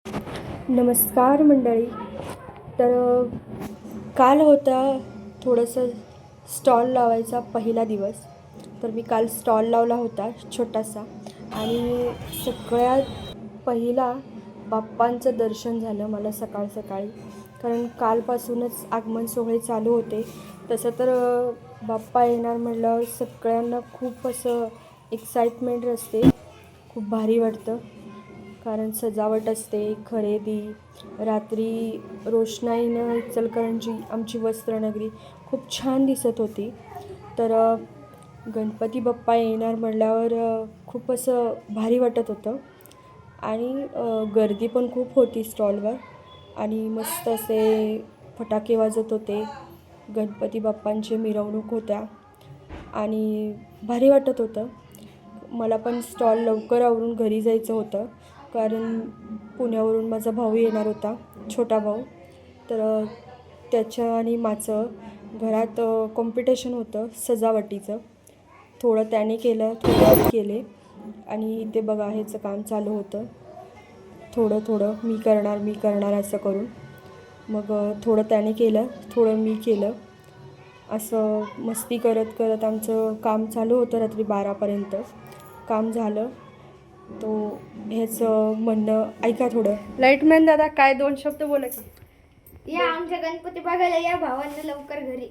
नमस्कार मंडळी. तर काल होता थोडंसं स्टॉल लावायचा पहिला दिवस. तर मी काल स्टॉल लावला होता छोटासा आणि सगळ्यात पहिला बाप्पांचं दर्शन झालं मला सकाळ सकाळी. कारण कालपासूनच आगमन सोहळे चालू होते. तसं तर बाप्पा येणार म्हटल्यावर सगळ्यांना खूप असं एक्साइटमेंट असते, खूप भारी वाटतं. कारण सजावट असते, खरेदी, रात्री रोषणाईनं इचलकरंजी आमची वस्त्रनगरी खूप छान दिसत होती. तर गणपती बाप्पा येणार म्हटल्यावर खूप असं भारी वाटत होतं. आणि गर्दी पण खूप होती स्टॉलवर आणि मस्त असे फटाके वाजत होते. गणपती बाप्पांची मिरवणूक होत्या आणि भारी वाटत होतं. मला पण स्टॉल लवकर आवरून घरी जायचं होतं, कारण पुण्यावरून माझा भाऊ येणार होता, छोटा भाऊ. तर त्याचं आणि माझं घरात कॉम्पिटिशन होतं सजावटीचं. थोडं त्याने केलं, थोडं मी केले. आणि इथे बघा ह्याचं काम चालू होतं. थोडं थोडं मी करणार असं करून. मग थोडं त्याने केलं, थोडं मी केलं. असं मस्ती करत करत आमचं काम चालू होतं. रात्री 12पर्यंत काम झालं. तो ह्याचं म्हणणं ऐका थोडं. लाईटमॅन दादा काय 2 शब्द बोला की. या आमच्या गणपती बघायला या भावांना लवकर घरी.